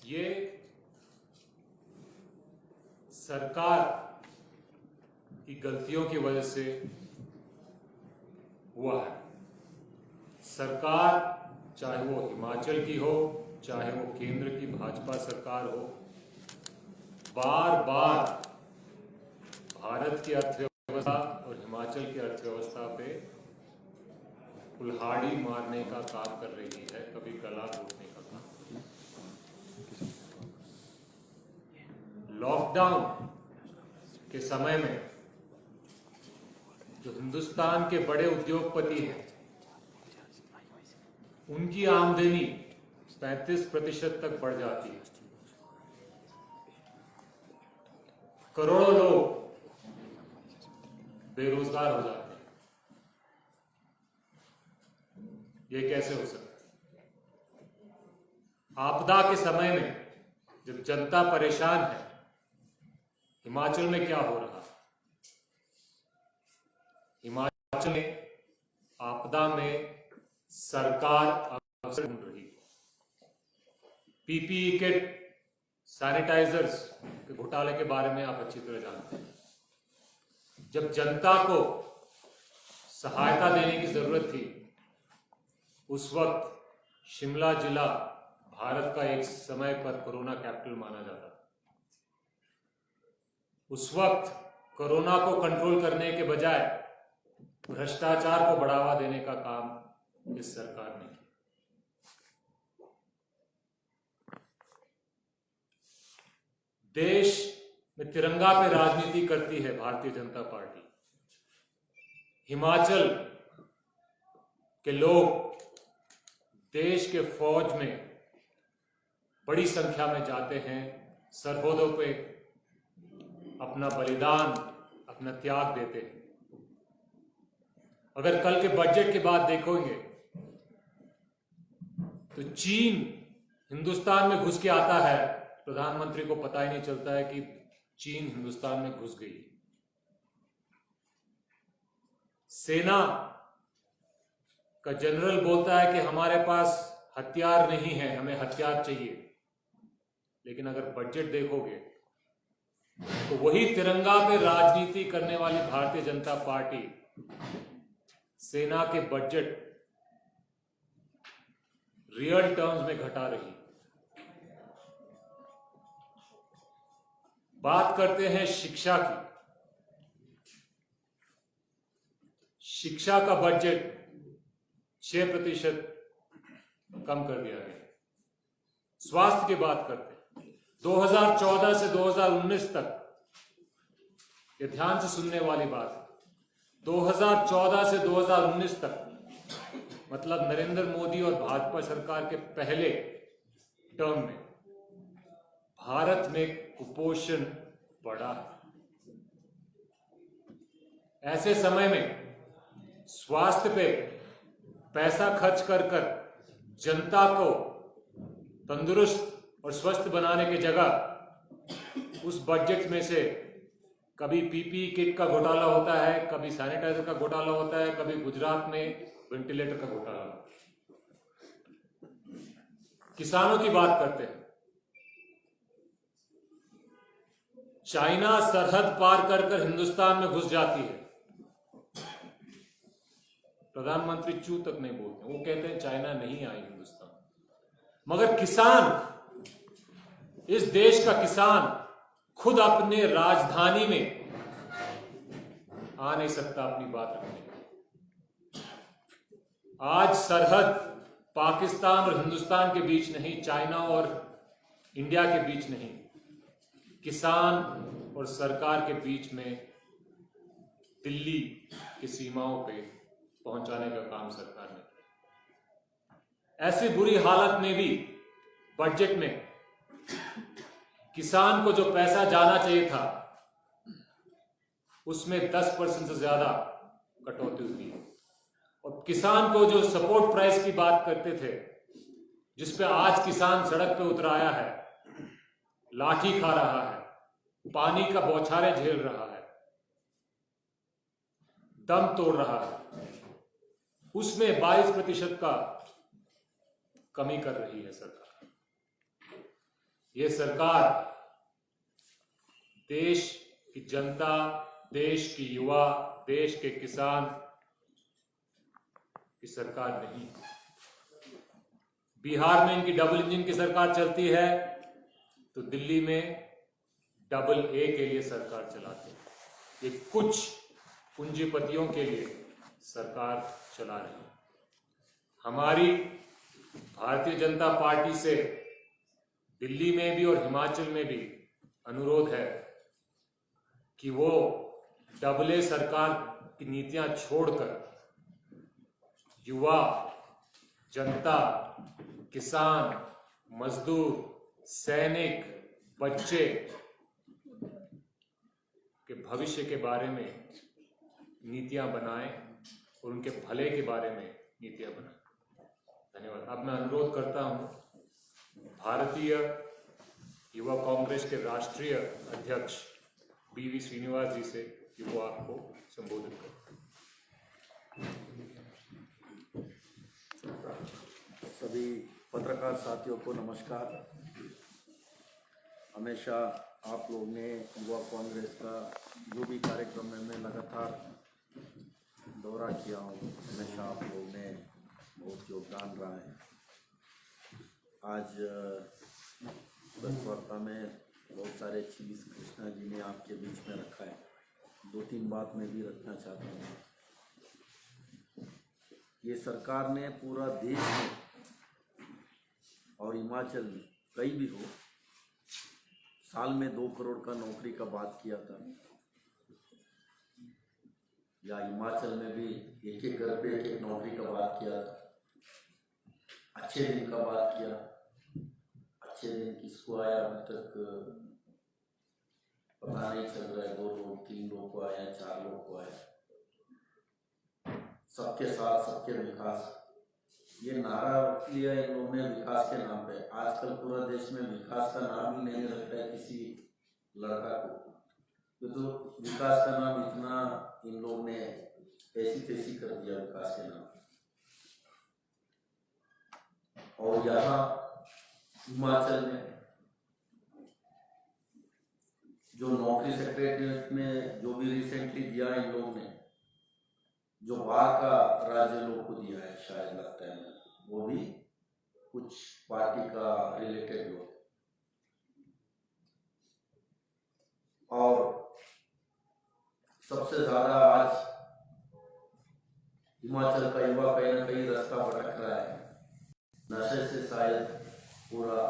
ये सरकार की गलतियों की वजह से हुआ है। सरकार चाहे वो हिमाचल की हो, चाहे वो केंद्र की भाजपा सरकार हो, बार बार भारत की अर्थव्यवस्था और हिमाचल की अर्थव्यवस्था पे कुल्हाड़ी मारने का काम कर रही है, कभी गला घोटने का काम। लॉकडाउन के समय में जो हिंदुस्तान के बड़े उद्योगपति हैं, उनकी आमदनी 35% तक बढ़ जाती है। करोड़ों लोग बेरोजगार हो जाते हैं। ये कैसे हो सकता है? आपदा के समय में जब जनता परेशान है, हिमाचल में क्या हो रहा है? हिमाचल में आपदा में सरकार अवसर ढूंढ रही है। पीपीई किट, सैनिटाइजर्स के घोटाले के बारे में आप अच्छी तरह जानते हैं। जब जनता को सहायता देने की जरूरत थी, उस वक्त शिमला जिला भारत का एक समय पर कोरोना कैपिटल माना जाता था। उस वक्त कोरोना को कंट्रोल करने के बजाय भ्रष्टाचार को बढ़ावा देने का काम इस सरकार ने किया। देश में तिरंगा पे राजनीति करती है भारतीय जनता पार्टी। हिमाचल के लोग देश के फौज में बड़ी संख्या में जाते हैं, सरहदों पे अपना बलिदान, अपना त्याग देते हैं। अगर कल के बजट के बाद देखोगे तो चीन हिंदुस्तान में घुस के आता है, प्रधानमंत्री को पता ही नहीं चलता है कि चीन हिंदुस्तान में घुस गई। सेना का जनरल बोलता है कि हमारे पास हथियार नहीं है, हमें हथियार चाहिए। लेकिन अगर बजट देखोगे तो वही तिरंगा पे राजनीति करने वाली भारतीय जनता पार्टी सेना के बजट रियल टर्म्स में घटा रही। बात करते हैं शिक्षा की। शिक्षा का बजट 6% कम कर दिया गया। स्वास्थ्य की बात करते हैं, 2014 से 2019 तक, ये ध्यान से सुनने वाली बात है, 2014 से 2019 तक, मतलब नरेंद्र मोदी और भाजपा सरकार के पहले टर्म में भारत में कुपोषण बढ़ा है। ऐसे समय में स्वास्थ्य पे पैसा खर्च कर जनता को तंदुरुस्त और स्वस्थ बनाने की जगह उस बजट में से कभी पीपीई किट का घोटाला होता है, कभी सैनिटाइजर का घोटाला होता है, कभी गुजरात में वेंटिलेटर का घोटाला होता है। किसानों की बात करते हैं। चाइना सरहद पार कर हिंदुस्तान में घुस जाती है। प्रधानमंत्री चू तक नहीं बोलते, वो कहते हैं चाइना नहीं आई हिंदुस्तान। मगर किसान, इस देश का किसान खुद अपने राजधानी में आ नहीं सकता अपनी बात रखने। आज सरहद पाकिस्तान और हिंदुस्तान के बीच नहीं, चाइना और इंडिया के बीच नहीं, किसान और सरकार के बीच में दिल्ली की सीमाओं पे पहुंचाने का काम सरकार ने किया। ऐसी बुरी हालत में भी बजट में किसान को जो पैसा जाना चाहिए था, उसमें 10% से ज्यादा कटौती हुई। और किसान को जो सपोर्ट प्राइस की बात करते थे, जिस पे आज किसान सड़क पे उतर आया है, लाठी खा रहा है, पानी का बौछारें झेल रहा है, दम तोड़ रहा है, उसमें 22% का कमी कर रही है सरकार। ये सरकार देश की जनता, देश की युवा, देश के किसान की सरकार नहीं। बिहार में इनकी डबल इंजन की सरकार चलती है तो दिल्ली में डबल ए के लिए सरकार चलाते हैं। ये कुछ पूंजीपतियों के लिए सरकार चला रही है। हमारी भारतीय जनता पार्टी से दिल्ली में भी और हिमाचल में भी अनुरोध है कि वो डबल ए सरकार की नीतियां छोड़कर युवा, जनता, किसान, मजदूर, सैनिक, बच्चे के भविष्य के बारे में नीतियां बनाएं और उनके भले के बारे में नीतियां बनाएं। धन्यवाद। अब मैं अनुरोध करता हूं भारतीय युवा कांग्रेस के राष्ट्रीय अध्यक्ष BV श्रीनिवास जी से कि वो आपको संबोधित करें। सभी पत्रकार साथियों को नमस्कार। हमेशा आप लोग ने युवा कांग्रेस का जो भी कार्यक्रम है मैं लगातार दौरा किया हूँ, हमेशा आप लोग ने बहुत योगदान रहा है। आज प्रेस वार्ता में बहुत सारे चीज़ कृष्णा जी ने आपके बीच में रखा है। 2-3 बात मैं भी रखना चाहता हूँ। ये सरकार ने पूरा देश में और हिमाचल में कहीं भी हो साल में 2 करोड़ का नौकरी का बात किया था, या हिमाचल में भी एक घर पे एक नौकरी का बात किया था। अच्छे दिन का बात किया। अच्छे दिन किसको आया अभी तक पता नहीं चल रहा है। 2 लोग 3 लोग को आया, 4 लोग को आया। सबके साथ सबके विकास, ये नारा लिया इन लोगों ने विकास के नाम पे। आजकल पूरा देश में विकास का नाम ही नहीं रख रहा है किसी लड़का को। तो विकास का नाम इतना इन लोगों ने ऐसी तैसी कर दिया विकास के नाम। और यहाँ हिमाचल में जो नौकरी सेक्रेटरीट में जो भी रिसेंटली दिया इन लोगों ने, जो बाहर का राज्य लोग को दिया है, शायद लगता है वो भी कुछ पार्टी का रिलेटेड लोग। और सबसे ज्यादा आज हिमाचल का युवा कहीं ना कहीं रास्ता भटक रहा है। नशे से शायद पूरा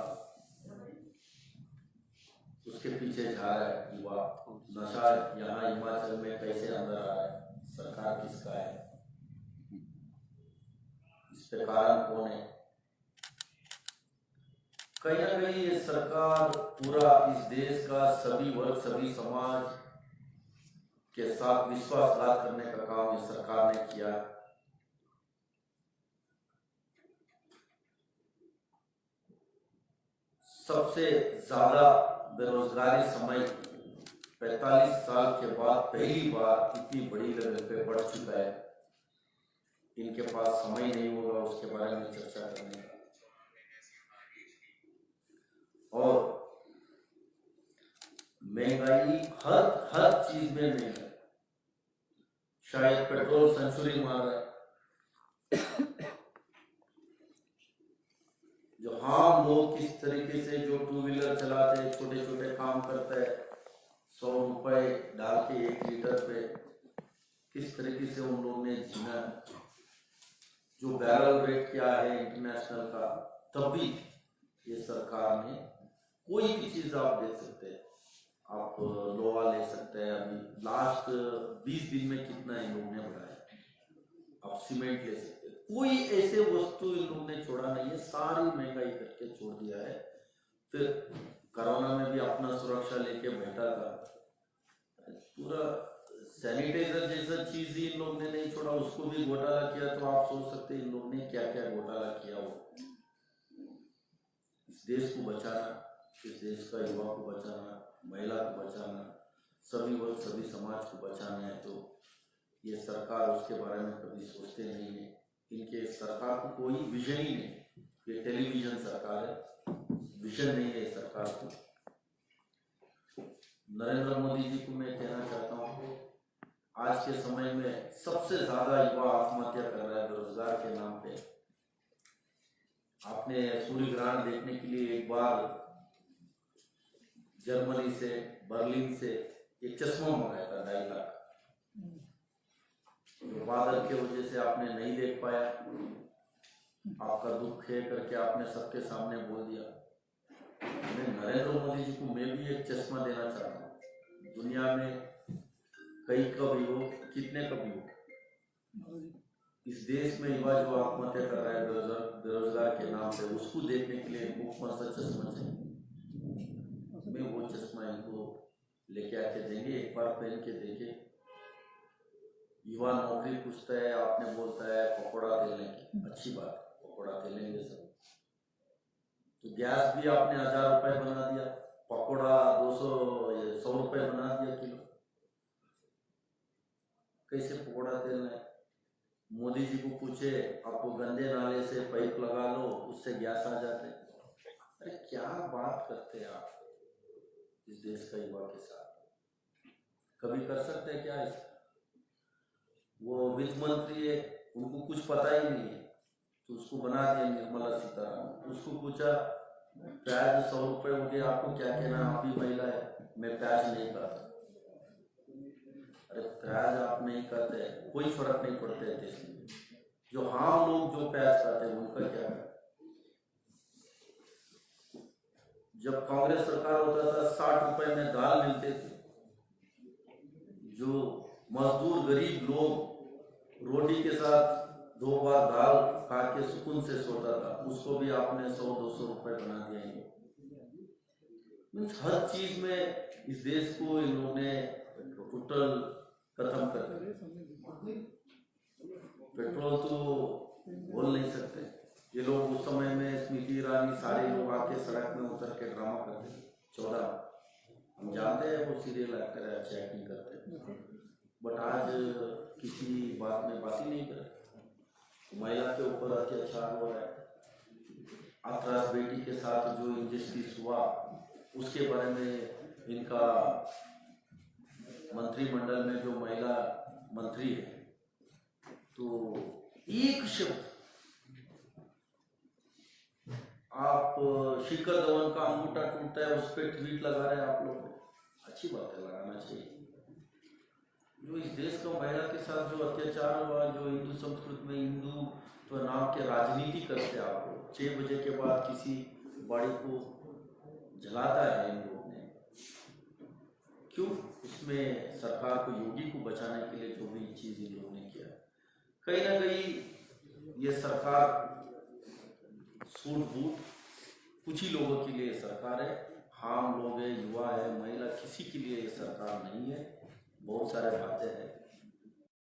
उसके पीछे जा रहा है युवा। नशा यहाँ हिमाचल में कैसे अंदर आ रहा है, सरकार किसका है, इसके कारण कौन है? कहीं ना कहीं ये सरकार पूरा इस देश का सभी वर्ग, सभी समाज के साथ विश्वासघात करने का काम इस सरकार ने किया। सबसे ज्यादा बेरोजगारी समय 45 साल के बाद पहली बार इतनी बड़ी लेवल पे बढ़ चुका है। इनके पास समय नहीं होगा उसके बारे में चर्चा करने का। और महंगाई हर चीज में महंगाई। शायद पेट्रोल सेंचुरी मार रहा है। जो आम लोग किस तरीके से जो 2 व्हीलर चलाते हैं, छोटे छोटे काम करते हैं, 100 रुपए डाल के 1 लीटर पे, किस तरीके से उन लोगों ने जीना। जो बैरल रेट क्या है इंटरनेशनल का, तब भी ये सरकार ने कोई भी चीज आप देख सकते हैं। आप लोहा ले सकते हैं, अभी लास्ट 20 दिन में कितना इन लोगों ने बढ़ाया। आप सीमेंट ले सकते हैं, कोई ऐसे वस्तु इन लोगों ने छोड़ा नहीं है। सारी महंगाई करके छोड़ दिया है। फिर कोरोना में भी अपना सुरक्षा लेके बैठा था। पूरा सैनिटाइजर जैसा चीज ही इन लोगों ने नहीं छोड़ा, उसको भी घोटाला किया। तो आप सोच सकते हैं इन लोगों ने क्या क्या घोटाला किया हो। इस देश को बचाना, इस देश का युवा को बचाना, महिला को बचाना, सभी वर्ग सभी समाज को बचाना है, तो ये सरकार उसके बारे में कभी सोचते नहीं है। इनके सरकार को कोई विजन ही नहीं। ये टेलीविजन सरकार है। विजन नहीं है सरकार को। नरेंद्र मोदी जी को मैं कहना चाहता हूँ, आज के समय में सबसे ज्यादा युवा आत्महत्या कर रहा है बेरोजगार के नाम पे। आपने सूर्य ग्रहण देखने के लिए एक बार जर्मनी से, बर्लिन से एक चश्मा मंगाया था 2.5 लाख, तो बादल की वजह से आपने नहीं देख पाया। आपका दुख है करके आपने सबके सामने बोल दिया। मैं नरेंद्र मोदी जी को मैं भी एक चश्मा देना चाहता हूँ। दुनिया में कई कभी हो, कितने कभी हो, इस देश में युवा जो आत्महत्या कर रहा है बेरोजगार के नाम पे, उसको देखने के लिए मुफ्त सा चश्मा चाहिए। मैं वो चश्मा इनको लेके आके देंगे, एक बार पहन के देखे। युवा नौकरी पूछता है, आपने बोलता है पकौड़ा तेलने की, अच्छी बात, पकौड़ा तेलेंगे सब। तो गैस भी आपने 1000 रुपए बना दिया, पकौड़ा 100 रुपए बना दिया किलो। कैसे पकौड़ा तेलना है? मोदी जी को पूछे, आपको गंदे नाले से पाइप लगा लो, उससे गैस आ जाते। अरे क्या बात करते हैं आप इस देश का युवा के साथ? कभी कर सकते हैं क्या ऐसा? वो वित्त मंत्री है, उनको कुछ पता ही नहीं है, तो उसको बना दिया निर्मला सीतारामन। उसको पूछा प्याज 100 रुपए हो गया, आपको क्या कहना, आप भी महिला है, मैं प्याज नहीं खाता। अरे प्याज आप नहीं खाते, कोई फर्क नहीं पड़ता है देश में। जो हम लोग जो प्याज खाते हैं उनका क्या है? जब कांग्रेस सरकार होता था 60 रुपए में दाल मिलते थे। जो मजदूर गरीब लोग रोटी के साथ 2 बार दाल खा के सुकून से सोता था, उसको भी आपने 100-200 रुपए बना दिया है। हर चीज में इस देश को इन लोगों ने टोटल खत्म कर दिया। पेट्रोल तो बोल नहीं सकते। ये लोग उस समय में स्मृति ईरानी सारे लोग आके सड़क में उतर के ड्रामा करते। 14 हम जानते हैं वो सीरियल एक्टर है, अच्छी एक्टिंग करते हैं, बट आज किसी बात में बात ही नहीं करे। महिला के ऊपर अत्याचार हो रहा है। अतरास बेटी के साथ जो इंजस्टिस हुआ उसके बारे में इनका मंत्रिमंडल में जो महिला मंत्री है, तो एक शब्द आप शिखर धवन का अंगूठा टूटता है उस पर ट्वीट लगा रहे हैं आप लोग। अच्छी बात है, लगाना चाहिए। जो इस देश का महिला के साथ जो अत्याचार हुआ, जो हिंदू संस्कृति में हिंदू तो नाम के राजनीति करते हैं, आप लोग 6 बजे के बाद किसी बॉडी को जलाता है इन लोगों ने, क्यों? उसमें सरकार को, योगी को बचाने के लिए जो भी चीज इन लोगों ने किया, कहीं ना कहीं ये सरकार सूट बूट कुछ ही लोगों के लिए सरकार है। हम लोग है, युवा है, महिला, किसी के लिए ये सरकार नहीं है। बहुत सारे बातें हैं।